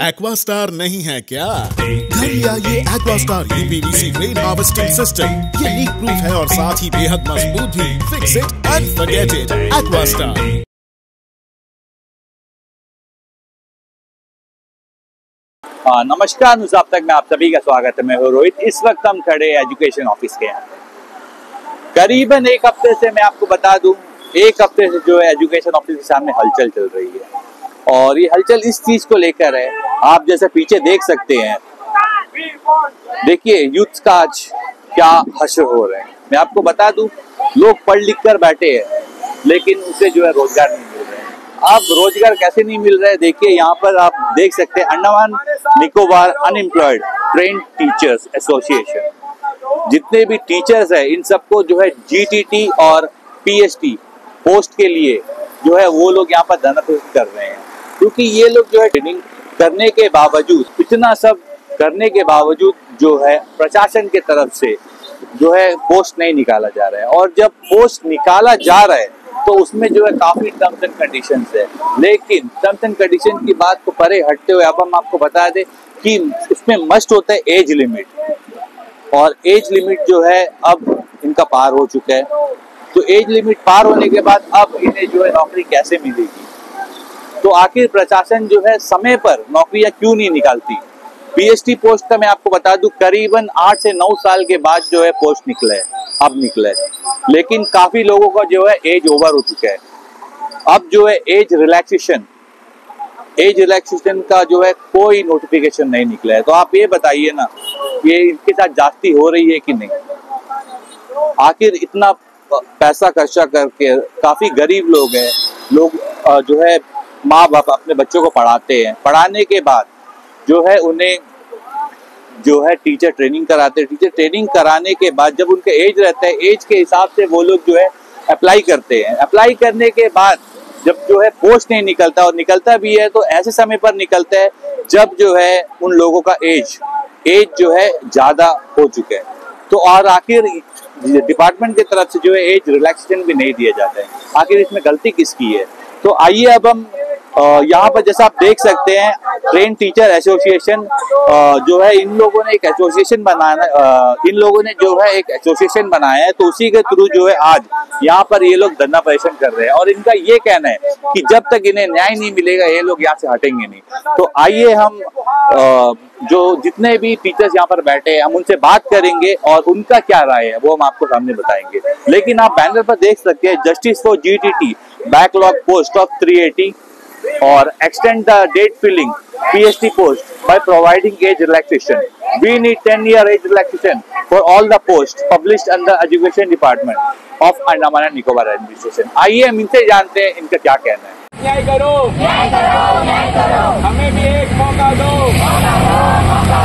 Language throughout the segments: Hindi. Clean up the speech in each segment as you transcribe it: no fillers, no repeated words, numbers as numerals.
एक्वास्टार नहीं है क्या? घर लिया ये Aquastar UPVC rain harvesting system. ये लीक प्रूफ है और साथ ही बेहद मजबूत भी। Fix it and forget it. Aquastar. नमस्कार न्यूज़ अब तक में आप सभी का स्वागत है। मैं हूं रोहित। इस वक्त हम खड़े एजुकेशन ऑफिस के यहाँ। करीबन एक हफ्ते से मैं आपको बता दूं, एक हफ्ते से जो है एजुकेशन ऑफिस के सामने हलचल चल रही है और ये हलचल इस चीज को लेकर है। आप जैसे पीछे देख सकते हैं, देखिए यूथ का आज क्या हश्र हो रहे हैं। मैं आपको बता दूं, लोग पढ़ लिख कर बैठे हैं लेकिन उसे जो है रोजगार नहीं मिल रहा है। अब रोजगार कैसे नहीं मिल रहा है, देखिए यहाँ पर आप देख सकते हैं Andaman Nicobar unemployed trend teachers association, जितने भी टीचर्स है इन सबको जो है जीटीटी और पीएसटी पोस्ट के लिए जो है वो लोग यहाँ पर धरना प्रदर्शन कर रहे हैं, क्योंकि ये लोग जो है ट्रेनिंग करने के बावजूद, इतना सब करने के बावजूद जो है प्रशासन के तरफ से जो है पोस्ट नहीं निकाला जा रहा है। और जब पोस्ट निकाला जा रहा है तो उसमें जो है काफी टर्म्स एंड कंडीशंस है, लेकिन टर्म्स एंड कंडीशन की बात को परे हटते हुए अब हम आपको बता दें कि इसमें मस्ट होता है एज लिमिट, और एज लिमिट जो है अब इनका पार हो चुका है। तो एज लिमिट पार होने के बाद अब इन्हें जो है नौकरी कैसे मिलेगी? तो आखिर प्रशासन जो है समय पर नौकरियां क्यों नहीं निकालती? पीएसटी पोस्ट का मैं आपको बता दूं करीबन 8 से 9 साल के बाद जो है पोस्ट निकला है, अब निकला है, लेकिन काफी लोगों का जो है एज ओवर हो चुका है। अब जो है एज रिलैक्सेशन का जो है कोई नोटिफिकेशन नहीं निकला है। तो आप ये बताइए ना, ये इनके साथ जाती हो रही है कि नहीं? आखिर इतना पैसा खर्चा करके, काफी गरीब लोग हैं, लोग जो है माँ बाप अपने बच्चों को पढ़ाते हैं, पढ़ाने के बाद जो है उन्हें जो है टीचर ट्रेनिंग कराते हैं। टीचर ट्रेनिंग कराने के बाद जब उनका एज रहता है, एज के हिसाब से वो लोग जो है अप्लाई करते हैं। अप्लाई करने के बाद जब जो है पोस्ट नहीं निकलता, और निकलता भी है तो ऐसे समय पर निकलता है जब जो है उन लोगों का एज जो है ज्यादा हो चुका है। तो और आखिर डिपार्टमेंट की तरफ से जो है एज रिलैक्सेशन भी नहीं दिया जाता है। आखिर इसमें गलती किसकी है? तो आइए अब हम यहाँ पर जैसा आप देख सकते हैं, ट्रेन टीचर एसोसिएशन जो है इन लोगों ने एक एसोसिएशन बनाया है, तो उसी के थ्रू जो है आज यहाँ पर ये लोग धरना प्रदर्शन कर रहे हैं। और इनका ये कहना है कि जब तक इन्हें न्याय नहीं मिलेगा ये लोग यहाँ से हटेंगे नहीं। तो आइए हम जो जितने भी टीचर्स यहाँ पर बैठे हैं हम उनसे बात करेंगे और उनका क्या राय है वो हम आपको सामने बताएंगे। लेकिन आप बैनर पर देख सकते हैं, justice for GTT backlog post of 380 और extend the date filling PST post by providing age relaxation. We need 10-year age relaxation for all the posts published under Education Department of Andaman and Nicobar Administration. आइए हम इनसे जानते हैं इनका क्या कहना है। न्याय करो, न्याय करो, न्याय करो। हमें भी एक मौका दो, मौका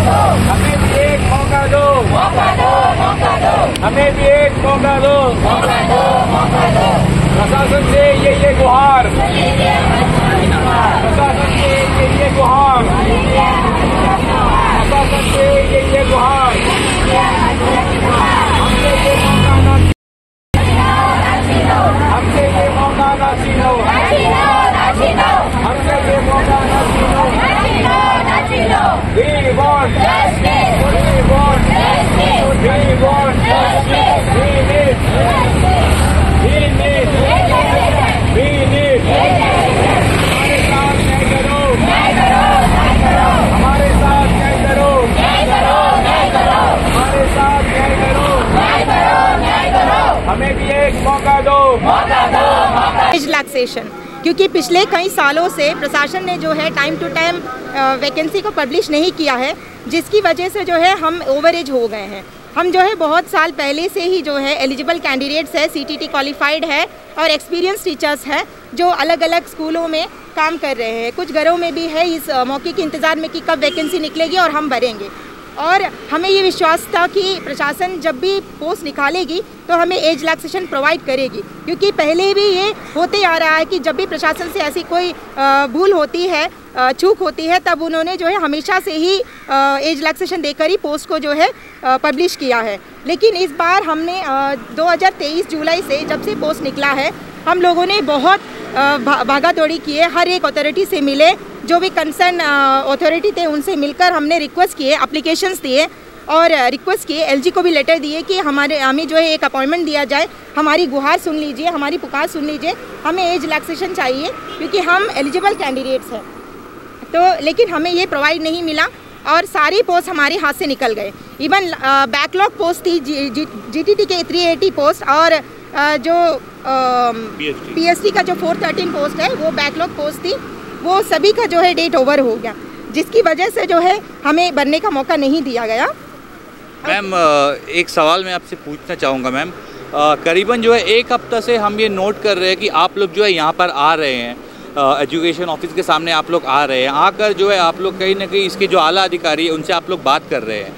दो। हमें भी एक मौका दो, मौका दो, मौका दो। हमें भी एक मौका दो, मौका दो, मौका दो। प्रशासन से ये गुहार, प्रशासन से ये गुहार, प्रशासन से ये गुहार। हमसे ये मौका ना छीनो, हमसे ये मौका ना छीनो। We want justice, we want justice, we want justice, we need justice, we need justice, we need justice। हमारे साथ न्याय करो, न्याय करो, न्याय करो। हमारे साथ न्याय करो, न्याय करो, न्याय करो। हमारे साथ न्याय करो, न्याय करो, न्याय करो। हमें भी एक मौका दो, मौका दो, मौका। एज रिलैक्सेशन, क्योंकि पिछले कई सालों से प्रशासन ने जो है टाइम टू टाइम वैकेंसी को पब्लिश नहीं किया है, जिसकी वजह से जो है हम ओवर एज हो गए हैं। हम जो है बहुत साल पहले से ही जो है एलिजिबल कैंडिडेट्स है, सीटीटी क्वालिफाइड है और एक्सपीरियंस टीचर्स हैं जो अलग अलग स्कूलों में काम कर रहे हैं। कुछ घरों में भी है इस मौके के इंतज़ार में कि कब वैकेंसी निकलेगी और हम भरेंगे। और हमें ये विश्वास था कि प्रशासन जब भी पोस्ट निकालेगी तो हमें एज रिलैक्सेशन प्रोवाइड करेगी, क्योंकि पहले भी ये होते आ रहा है कि जब भी प्रशासन से ऐसी कोई भूल होती है, चूक होती है, तब उन्होंने जो है हमेशा से ही एज रिलैक्सेशन देकर ही पोस्ट को जो है पब्लिश किया है। लेकिन इस बार हमने 2023 जुलाई से जब से पोस्ट निकला है, हम लोगों ने बहुत भागा दौड़ी किए, हर एक अथॉरिटी से मिले, जो भी कंसर्न अथॉरिटी थे उनसे मिलकर हमने रिक्वेस्ट किए, एप्लीकेशंस दिए और रिक्वेस्ट किए, एलजी को भी लेटर दिए कि हमें जो है एक अपॉइंटमेंट दिया जाए, हमारी गुहार सुन लीजिए, हमारी पुकार सुन लीजिए, हमें एज रिलैक्सेशन चाहिए क्योंकि हम एलिजिबल कैंडिडेट्स हैं। तो लेकिन हमें ये प्रोवाइड नहीं मिला और सारी पोस्ट हमारे हाथ से निकल गए। इवन बैकलॉग पोस्ट थी जीटीटी के 380 पोस्ट और जो पीएसटी का जो 413 पोस्ट है वो बैकलॉग पोस्ट थी, वो सभी का जो है डेट ओवर हो गया, जिसकी वजह से जो है हमें बनने का मौका नहीं दिया गया। मैम एक सवाल मैं आपसे पूछना चाहूँगा मैम, करीबन जो है एक हफ्ता से हम ये नोट कर रहे हैं कि आप लोग जो है यहाँ पर आ रहे हैं, एजुकेशन ऑफिस के सामने आप लोग आ रहे हैं, आकर जो है आप लोग कहीं ना कहीं इसके जो आला अधिकारी है उनसे आप लोग बात कर रहे हैं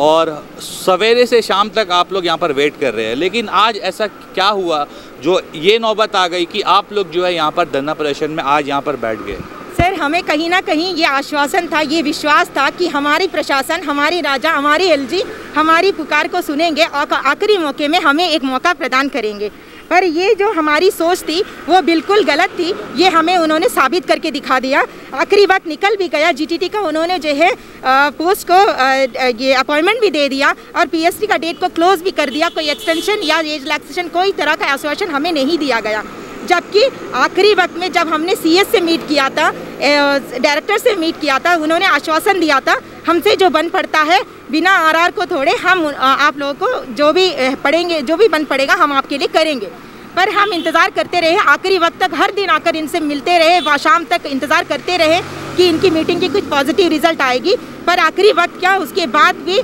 और सवेरे से शाम तक आप लोग यहाँ पर वेट कर रहे हैं, लेकिन आज ऐसा क्या हुआ जो ये नौबत आ गई कि आप लोग जो है यहाँ पर धरना प्रदर्शन में आज यहाँ पर बैठ गए? सर, हमें कहीं ना कहीं ये आश्वासन था, ये विश्वास था कि हमारी प्रशासन, हमारी राजा, हमारी एलजी हमारी पुकार को सुनेंगे और आखिरी मौके में हमें एक मौका प्रदान करेंगे। पर ये जो हमारी सोच थी वो बिल्कुल गलत थी, ये हमें उन्होंने साबित करके दिखा दिया। आखिरी वक्त निकल भी गया, जीटीटी का उन्होंने जो है पोस्ट को ये अपॉइंटमेंट भी दे दिया और पीएसटी का डेट को क्लोज भी कर दिया। कोई एक्सटेंशन या एज रिलैक्सेशन कोई तरह का आश्वासन हमें नहीं दिया गया। जबकि आखिरी वक्त में जब हमने सीएस से मीट किया था, डायरेक्टर से मीट किया था, उन्होंने आश्वासन दिया था हमसे जो बन पड़ता है बिना आरआर को थोड़े हम आप लोगों को जो भी पड़ेंगे, जो भी बन पड़ेगा हम आपके लिए करेंगे। पर हम इंतज़ार करते रहे, आखिरी वक्त तक हर दिन आकर इनसे मिलते रहे, शाम तक इंतज़ार करते रहे कि इनकी मीटिंग की कुछ पॉजिटिव रिजल्ट आएगी। पर आखिरी वक्त क्या, उसके बाद भी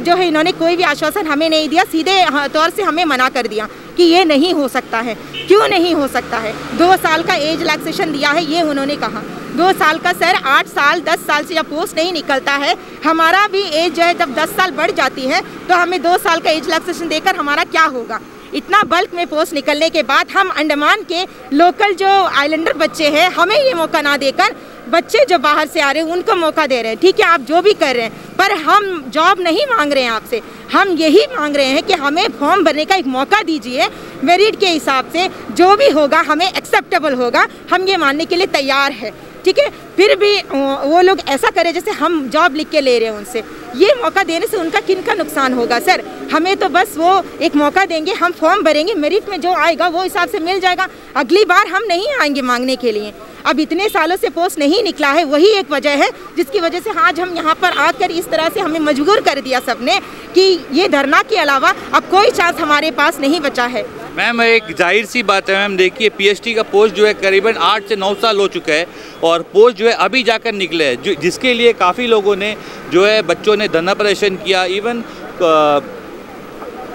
जो है इन्होंने कोई भी आश्वासन हमें नहीं दिया, सीधे तौर से हमें मना कर दिया कि ये नहीं हो सकता है। क्यों नहीं हो सकता है? 2 साल का एज रिलैक्सेशन दिया है, ये उन्होंने कहा 2 साल का। सर 8 साल 10 साल से जब पोस्ट नहीं निकलता है, हमारा भी एज जो है जब 10 साल बढ़ जाती है तो हमें 2 साल का एज रिलैक्सेशन देकर हमारा क्या होगा? इतना बल्क में पोस्ट निकलने के बाद हम अंडमान के लोकल जो आइलैंडर बच्चे हैं हमें ये मौका ना देकर बच्चे जो बाहर से आ रहे हैं उनको मौका दे रहे हैं। ठीक है, आप जो भी कर रहे हैं, पर हम जॉब नहीं मांग रहे हैं आपसे, हम यही मांग रहे हैं कि हमें फॉर्म भरने का एक मौका दीजिए। मेरिट के हिसाब से जो भी होगा हमें एक्सेप्टेबल होगा, हम ये मानने के लिए तैयार है। ठीक है, फिर भी वो लोग ऐसा करें जैसे हम जॉब लिख के ले रहे हैं उनसे। ये मौका देने से उनका किन का नुकसान होगा? सर हमें तो बस वो एक मौका देंगे, हम फॉर्म भरेंगे, मेरिट में जो आएगा वो हिसाब से मिल जाएगा। अगली बार हम नहीं आएंगे मांगने के लिए। अब इतने सालों से पोस्ट नहीं निकला है, वही एक वजह है जिसकी वजह से आज हम यहाँ पर आकर इस तरह से हमें मजबूर कर दिया सबने कि ये धरना के अलावा अब कोई चांस हमारे पास नहीं बचा है। मैम एक जाहिर सी बात है मैम, देखिए पीएचडी का पोस्ट जो है करीबन 8 से 9 साल हो चुका है और पोस्ट जो है अभी जाकर निकले है, जिसके लिए काफ़ी लोगों ने जो है बच्चों ने धरना प्रदर्शन किया। इवन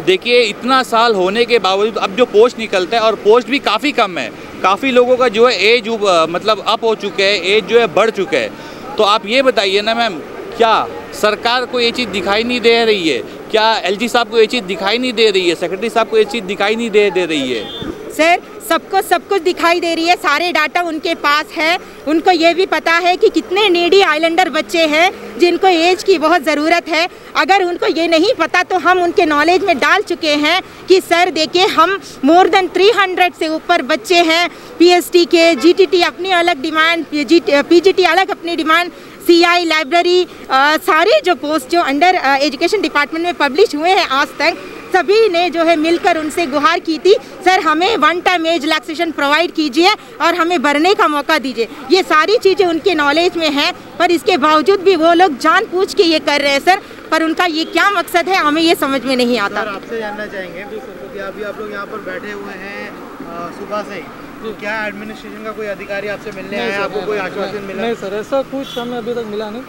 देखिए इतना साल होने के बावजूद अब जो पोस्ट निकलता है और पोस्ट भी काफ़ी कम है, काफ़ी लोगों का जो है एज मतलब अप हो चुका है, एज जो है बढ़ चुका है। तो आप ये बताइए ना मैम, क्या सरकार को ये चीज़ दिखाई नहीं दे रही है? क्या एलजी साहब को ये चीज़ दिखाई नहीं दे रही है? सेक्रेटरी साहब को ये चीज़ दिखाई नहीं दे रही है? सर सबको सब कुछ दिखाई दे रही है, सारे डाटा उनके पास है। उनको ये भी पता है कि कितने नीडी आइलैंडर बच्चे हैं जिनको एज की बहुत ज़रूरत है। अगर उनको ये नहीं पता तो हम उनके नॉलेज में डाल चुके हैं कि सर देखिए हम मोर देन 300 से ऊपर बच्चे हैं पीएचडी के। जीटीटी अपनी अलग डिमांड, पीजीटी अलग अपनी डिमांड, सीआई लाइब्रेरी सारे जो पोस्ट जो अंडर एजुकेशन डिपार्टमेंट में पब्लिश हुए हैं आज तक, सभी ने जो है मिलकर उनसे गुहार की थी सर हमें 1 टाइम एज रिलैक्सेशन प्रोवाइड कीजिए और हमें भरने का मौका दीजिए। ये सारी चीज़ें उनके नॉलेज में हैं, पर इसके बावजूद भी वो लोग जानबूझ के ये कर रहे हैं सर। पर उनका ये क्या मकसद है हमें ये समझ में नहीं आता। सर आपसे जानना चाहेंगे कि अभी आप लोग यहाँ पर बैठे हुए हैं सुबह से ही, तो क्या एडमिनिस्ट्रेशन का कोई अधिकारी आपसे मिलने आया, आपको कोई आश्वासन मिला? नहीं सर, ऐसा कुछ हमें अभी तक मिला नहीं।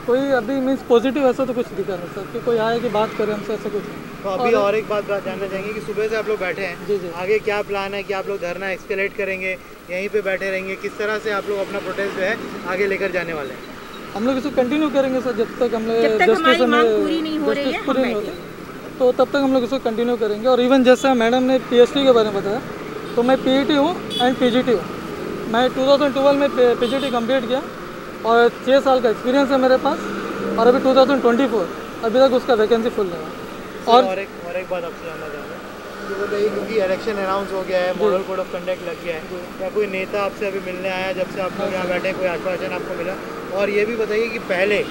कोई अभी मीन्स पॉजिटिव ऐसा तो कुछ दिखा नहीं सर कि कोई आए कि बात करें हमसे, ऐसा कुछ। तो अभी और एक बात जानना चाहेंगे कि सुबह से आप लोग बैठे हैं, जी। आगे क्या प्लान है? कि आप लोग धरना एक्सकेलेट करेंगे, यहीं पे बैठे रहेंगे? किस तरह से आप लोग अपना प्रोटेस्ट जो है आगे लेकर जाने वाले हैं? हम लोग इसको कंटिन्यू करेंगे सर जब तक हम लोग जस्टिस पूरी नहीं हो रही है, तो तब तक हम लोग इसको कंटिन्यू करेंगे। और इवन जैसे मैडम ने पीएचडी के बारे में बताया, तो मैं पीईटी हूँ एंड पीजीटी हूँ। मैं 2012 में पीजीटी कंप्लीट किया और 6 साल का एक्सपीरियंस है मेरे पास, और अभी 2024 अभी तक उसका वैकेंसी फुल है। और एक बात आपसे जानना चाहूँगा तो बताइए, क्योंकि इलेक्शन अनाउंस हो गया है, मॉडल कोड ऑफ कंडक्ट लग गया है, क्या कोई नेता आपसे अभी मिलने आया जब से आप लोग यहाँ बैठे, कोई आश्वासन आपको मिला? और ये भी बताइए कि पहले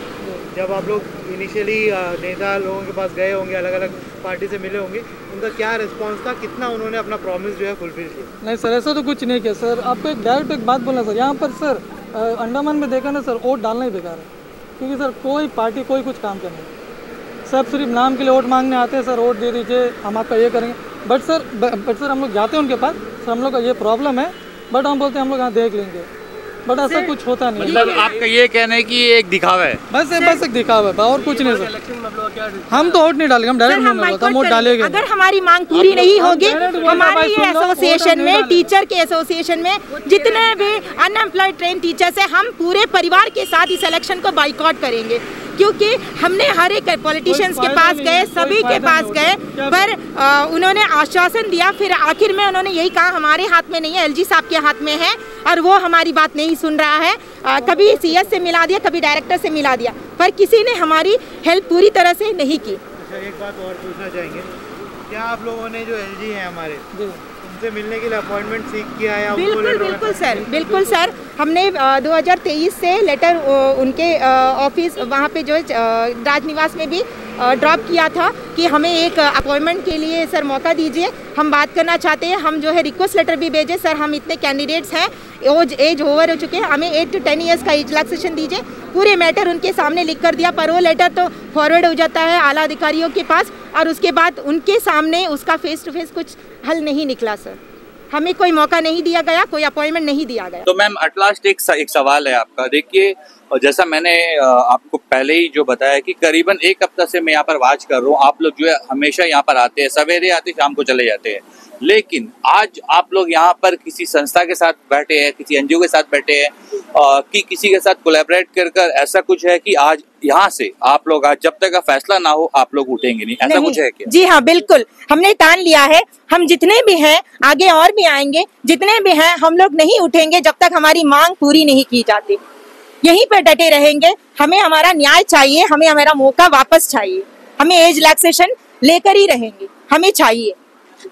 जब आप लोग इनिशियली नेता लोगों के पास गए होंगे, अलग अलग पार्टी से मिले होंगे, उनका क्या रिस्पांस था, कितना उन्होंने अपना प्रॉमिस जो है फुलफिल किया? नहीं सर, ऐसा तो कुछ नहीं किया सर। आपको एक डायरेक्ट एक बात बोलना सर, यहाँ पर सर अंडमान में देखा ना सर, वोट डालना ही बेकार है, क्योंकि सर कोई पार्टी कोई कुछ काम करना है, सब सिर्फ नाम के लिए वोट मांगने आते हैं। सर वोट दे दीजिए, हम आपका ये करेंगे, बट सर हम लोग जाते हैं उनके पास, सर हम लोग का ये प्रॉब्लम है, बट हम बोलते हैं हम लोग यहाँ देख लेंगे, बट ऐसा कुछ होता नहीं। मतलब आपका ये कहना है कि ये एक दिखावा है? बस एक दिखावा है और कुछ नहीं सर। हम तो वोट नहीं डालेंगे, हम डायरेक्ट हम वोट डालेंगे। अगर हमारी मांग पूरी नहीं होगी, हमारे ये एसोसिएशन में, टीचर के एसोसिएशन में जितने भी अनएम्प्लॉयड ट्रेन टीचर्स हैं, हम पूरे परिवार के साथ इस इलेक्शन को बाइकआउट करेंगे, क्योंकि हमने हर एक पॉलिटिशियंस के पास गए, सभी के पास गए, पर उन्होंने आश्वासन दिया, फिर आखिर में उन्होंने यही कहा हमारे हाथ में नहीं है, एलजी साहब के हाथ में है, और वो हमारी बात नहीं सुन रहा है। कभी सीएस से मिला दिया, कभी डायरेक्टर से मिला दिया, पर किसी ने हमारी हेल्प पूरी तरह से नहीं की। अच्छा, एक बात और पूछना चाहेंगे, क्या आप लोगों ने जो एलजी हैं हमारे, उनसे मिलने के लिए अपॉइंटमेंट सीख किया है? बिल्कुल सर, हमने 2023 से लेटर उनके ऑफिस वहाँ पे जो राजनिवास में भी ड्रॉप किया था कि हमें एक अपॉइंटमेंट के लिए सर मौका दीजिए, हम बात करना चाहते हैं। हम जो है रिक्वेस्ट लेटर भी भेजे, सर हम इतने कैंडिडेट्स हैं, एज ओवर हो चुके हैं, हमें 8 to 10 ईयर्स का एज रिलैक्सेशन दीजिए, पूरे मैटर उनके सामने लिख कर दिया, पर वो लेटर तो फॉरवर्ड हो जाता है आला अधिकारियों के पास, और उसके बाद उनके सामने उसका फेस टू फेस कुछ हल नहीं निकला सर। हमें कोई मौका नहीं दिया गया, कोई अपॉइंटमेंट नहीं दिया गया। तो मैम एट लास्ट एक सवाल है आपका, देखिए जैसा मैंने आपको पहले ही जो बताया कि करीबन 1 हफ्ता से मैं यहाँ पर वाच कर रहा हूँ, आप लोग जो है हमेशा यहाँ पर आते हैं, सवेरे आते शाम को चले जाते हैं, लेकिन आज आप लोग यहाँ पर किसी संस्था के साथ बैठे हैं, किसी एनजीओ के साथ बैठे हैं, कि किसी के साथ कोलैबोरेट कर ऐसा कुछ है कि आज यहाँ से आप लोग आज जब तक का फैसला ना हो आप लोग उठेंगे नहीं, ऐसा कुछ है क्या? जी हाँ, बिल्कुल, हमने ठान लिया है, हम जितने भी हैं आगे और भी आएंगे, जितने भी हैं हम लोग नहीं उठेंगे जब तक हमारी मांग पूरी नहीं की जाती, यहीं पर डटे रहेंगे। हमें हमारा न्याय चाहिए, हमें हमारा मौका वापस चाहिए, हमें एज रिलैक्सेशन लेकर ही रहेंगे, हमें चाहिए।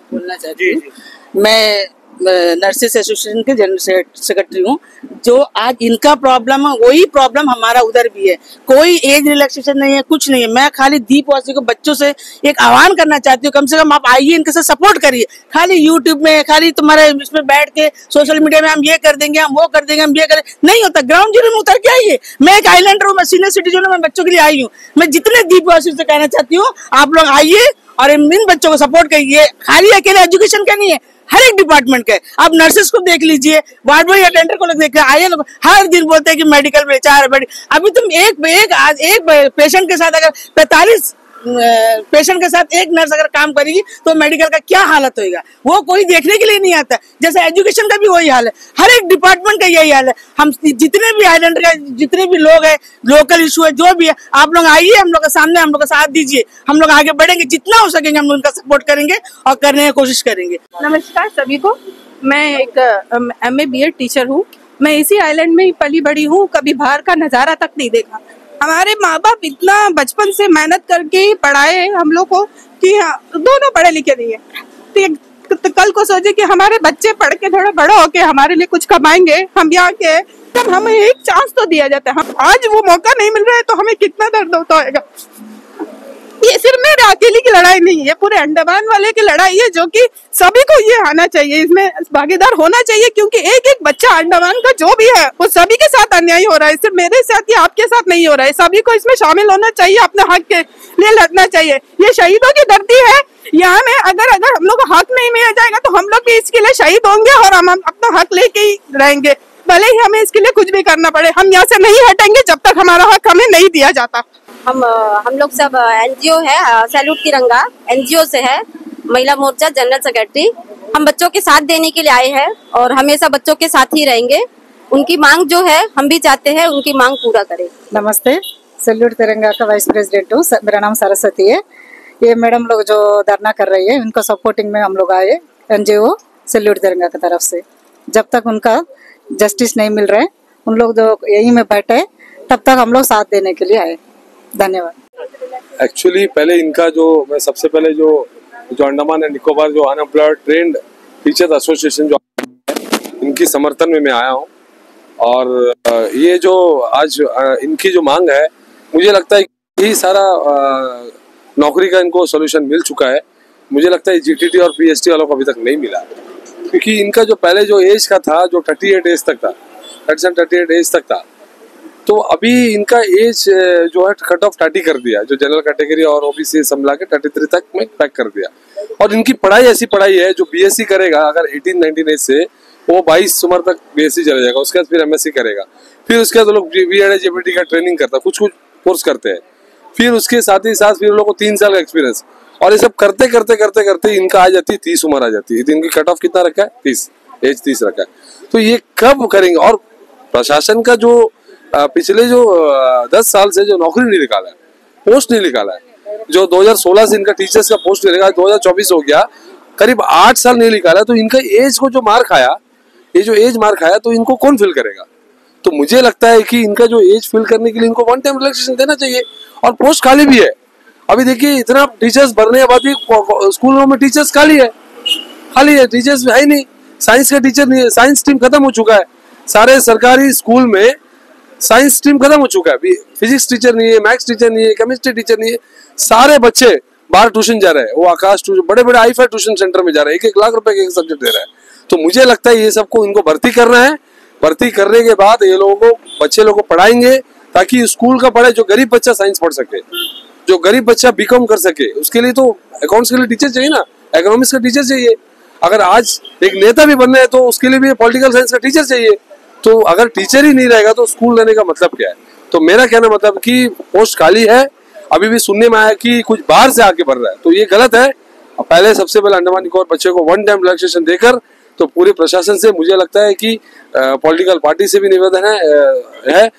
बोलना चाहती हूँ, मैं नर्सेस एसोसिएशन के जनरल सेक्रेटरी हूँ। जो आज इनका प्रॉब्लम है वही प्रॉब्लम हमारा उधर भी है, कोई एज रिलैक्सेशन नहीं है, कुछ नहीं है। मैं खाली दीपवासी को बच्चों से एक आह्वान करना चाहती हूँ, कम से कम आप आइए, इनके साथ सपोर्ट करिए। खाली यूट्यूब में, खाली तुम्हारे इसमें बैठ के सोशल मीडिया में हम ये कर देंगे, हम वो कर देंगे, हम ये करें, नहीं होता। ग्राउंड जीरो में उतर के आइए। मैं एक आइलैंडर हूँ, मैं सीनियर सिटीजन हूँ, मैं बच्चों के लिए आई हूँ। मैं जितने दीपवासियों से कहना चाहती हूँ, आप लोग आइए और इन बच्चों को सपोर्ट करिए। खाली अकेले एजुकेशन का नहीं है, हर एक डिपार्टमेंट का है। आप नर्सेस को देख लीजिए, वार्ड बॉय अटेंडर को देख आइए, हर दिन बोलते हैं कि मेडिकल में 4 बेड। अभी तुम एक पेशेंट के साथ अगर 45 पेशेंट के साथ एक नर्स अगर काम करेगी तो मेडिकल का क्या हालत होगा, वो कोई देखने के लिए नहीं आता। जैसे एजुकेशन का भी वही हाल है, हर एक डिपार्टमेंट का यही हाल है। हम जितने भी आइलैंड का जितने भी लोग हैं, लोकल इशू है, जो भी है, आप लोग आइए, हम लोग के सामने, हम लोग का साथ दीजिए, हम लोग आगे बढ़ेंगे, जितना हो सकेंगे हम लोग उनका सपोर्ट करेंगे और करने की कोशिश करेंगे। नमस्कार सभी को, मैं एक MA BEd टीचर हूँ। मैं इसी आइलैंड में ही पली बड़ी हूँ, कभी बाहर का नज़ारा तक नहीं देखा। हमारे माँ बाप इतना बचपन से मेहनत करके ही पढ़ाए हम लोग को कि दोनों पढ़े लिखे नहीं है, तो कल को सोचे कि हमारे बच्चे पढ़ के थोड़ा बड़ा होके हमारे लिए कुछ कमाएंगे। हम यहाँ के तब हमें एक चांस तो दिया जाता है, आज वो मौका नहीं मिल रहा है तो हमें कितना दर्द होता होगा। ये सिर्फ मेरे अकेले की लड़ाई नहीं है, पूरे अंडमान वाले की लड़ाई है, जो कि सभी को ये आना चाहिए, इसमें भागीदार होना चाहिए, क्योंकि एक एक बच्चा अंडमान का जो भी है वो सभी के साथ अन्याय हो रहा है, सिर्फ मेरे साथ या आपके साथ नहीं हो रहा है। सभी को इसमें शामिल होना चाहिए, अपने हक के लिए लड़ना चाहिए। ये शहीदों की धरती है, यहाँ में अगर हम लोग को हक नहीं मिल जाएगा तो हम लोग भी इसके लिए शहीद होंगे और हम अपना हक लेके ही रहेंगे, भले ही हमें इसके लिए कुछ भी करना पड़े। हम यहाँ से नहीं हटेंगे जब तक हमारा हक हमें नहीं दिया जाता। हम लोग सब NGO है, सैल्यूट तिरंगा NGO से है, महिला मोर्चा जनरल सेक्रेटरी। हम बच्चों के साथ देने के लिए आए हैं और हमेशा बच्चों के साथ ही रहेंगे। उनकी मांग जो है हम भी चाहते हैं उनकी मांग पूरा करें। नमस्ते, सैल्यूट तिरंगा का वाइस प्रेसिडेंट हूँ, मेरा नाम सरस्वती है। ये मैडम लोग जो धरना कर रही है उनको सपोर्टिंग में हम लोग आए NGO सैल्यूट तिरंगा की तरफ से। जब तक उनका जस्टिस नहीं मिल रहा है, उन लोग जो यहीं में बैठे तब तक हम लोग साथ देने के लिए आए। धन्यवाद। एक्चुअली पहले इनका जो मैं सबसे पहले जो जो अंडमान एंड निकोबार जो अनएम्प्लॉयड ट्रेंड टीचर्स एसोसिएशन जो इनकी समर्थन में मैं आया हूँ। और ये जो आज इनकी जो मांग है, मुझे लगता है यही सारा नौकरी का इनको सोल्यूशन मिल चुका है। मुझे लगता है जीटीटी और पीएचटी वालों को अभी तक नहीं मिला, क्योंकि इनका जो पहले जो एज का था, जो 38 एज तक था, 38 एज तक था, तो अभी इनका एज जो है कट ऑफ 30 कर दिया, जो जनरल कैटेगरी और ओबीसी समझा के 33 तक में पैक कर दिया। और इनकी पढ़ाई ऐसी पढ़ाई है, जो बीएससी करेगा अगर 18-19 एज से, वो 22 उम्र तक बीएससी चला जाएगा, उसके बाद फिर एमएससी करेगा, फिर उसके बाद लोग बीएड जेबीटी का ट्रेनिंग करता, कुछ कोर्स करते हैं, फिर उसके साथ ही साथ फिर लोगों को 3 साल का एक्सपीरियंस, और ये सब करते करते करते करते इनका आ जाती है 30 उम्र आ जाती है। इनकी कट ऑफ कितना रखा है? 30 एज 30 रखा है। तो ये कब करेंगे? और प्रशासन का जो पिछले जो 10 साल से जो नौकरी नहीं निकाला है, पोस्ट नहीं निकाला है, जो 2016 से इनका टीचर्स का पोस्ट नहीं निकाला, 2024 हो गया, करीब 8 साल नहीं निकाला, तो इनका एज को जो मार खाया, ये जो एज मार खाया, तो इनको कौन फिल करेगा? तो मुझे लगता है कि इनका जो एज फिल करने के लिए इनको 1 टाइम रिलैक्सेशन देना चाहिए। और पोस्ट खाली भी है, अभी देखिए इतना टीचर्स भरने के बाद भी स्कूलों में टीचर्स खाली है, टीचर्स है ही नहीं। साइंस का टीचर नहीं है, साइंस स्ट्रीम खत्म हो चुका है, सारे सरकारी स्कूल में साइंस स्ट्रीम खत्म हो चुका है। फिजिक्स टीचर नहीं है, मैथ्स टीचर नहीं है, केमिस्ट्री टीचर नहीं है, सारे बच्चे बाहर ट्यूशन जा रहे हैं। वो आकाश ट्यूशन, बड़े बड़े आई-फाई ट्यूशन सेंटर में जा रहे हैं, 1-1 लाख रुपए के एक सब्जेक्ट दे रहा है। तो मुझे लगता है ये सबको इनको भर्ती करना है। भर्ती करने के बाद ये लोगों को, बच्चे लोगों को पढ़ाएंगे, ताकि स्कूल का पढ़े, जो गरीब बच्चा साइंस पढ़ सके, जो गरीब बच्चा बीकॉम कर सके, उसके लिए तो अकाउंट्स के लिए टीचर चाहिए ना, इकोनॉमिक्स का टीचर चाहिए। अगर आज एक नेता भी बनना है तो उसके लिए भी पॉलिटिकल साइंस का टीचर चाहिए। तो अगर टीचर ही नहीं रहेगा तो स्कूल रहने का मतलब क्या है? तो मेरा कहना मतलब कि पोस्ट खाली है। अभी भी सुनने में आया कि कुछ बाहर से आके भर रहा है, तो ये गलत है। पहले सबसे पहले अंडमान निकोबार बच्चे को 1 टाइम रिलैक्सेशन देकर, तो पूरे प्रशासन से मुझे लगता है कि पॉलिटिकल पार्टी से भी निवेदन है।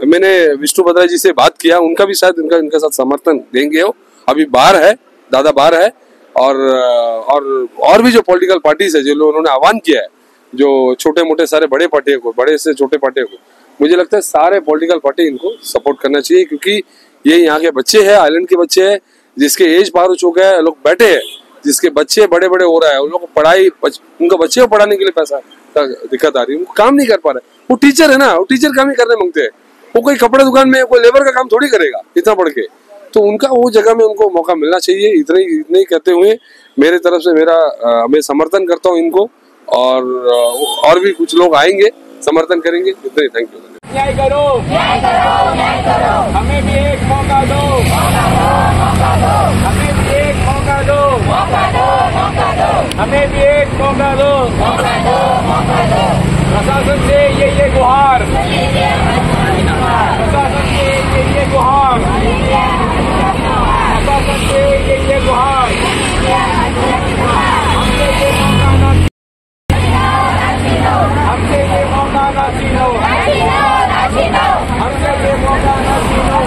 मैंने विष्णु बद्रा जी से बात किया, उनका भी शायद इनका साथ समर्थन देंगे। वो अभी बाहर है, दादा बाहर है, और भी जो पॉलिटिकल पार्टीज है, जो लोग उन्होंने आह्वान किया है, जो छोटे मोटे सारे बड़े पार्टियों को, बड़े से छोटे पार्टियों को, मुझे लगता है सारे पॉलिटिकल पार्टी इनको सपोर्ट करना चाहिए, क्योंकि ये यहाँ के बच्चे हैं, आइलैंड के बच्चे हैं, जिसके एज पार हो चुका है, लोग बैठे हैं, जिसके बच्चे बड़े बड़े हो रहा है, उन लोगों को पढ़ाई, उनका बच्चे को पढ़ाने के लिए पैसा दिक्कत आ रही है, उनको काम नहीं कर पा रहे। वो टीचर है ना, वो टीचर काम ही करने मांगते हैं, वो कोई कपड़े दुकान में कोई लेबर का काम थोड़ी करेगा इतना पढ़ के। तो उनका वो जगह में उनको मौका मिलना चाहिए। इतने ही कहते हुए मेरे तरफ से मैं समर्थन करता हूँ इनको, और भी कुछ लोग आएंगे, समर्थन करेंगे। इतना ही, थैंक यू। न्याय करो, हमें भी एक मौका दो, हमें भी एक मौका दो, हमें भी एक मौका दो। प्रशासन से ये गुहार, प्रशासन से ये गुहार, प्रशासन से ये गुहार। हमसे ये मौका ना छीनो, हमसे ये मौका ना छीनो, हमसे ये मौका ना छीनो।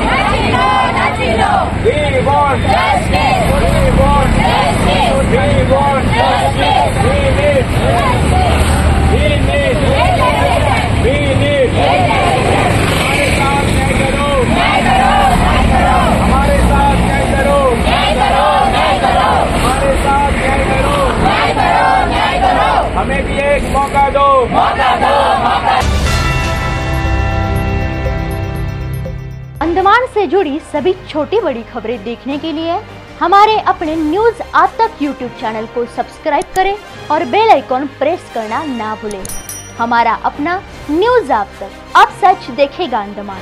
We want justice, we want justice, we want justice, we need, we need, we need। हमारे साथ न्याय करो, हमारे साथ न्याय करो, हमारे साथ न्याय करो, हमें भी एक मौका दो। अंडमान से जुड़ी सभी छोटी बड़ी खबरें देखने के लिए हमारे अपने न्यूज आज तक यूट्यूब चैनल को सब्सक्राइब करें और बेल आइकॉन प्रेस करना ना भूलें। हमारा अपना न्यूज आज तक, अब सच देखेगा अंडमान।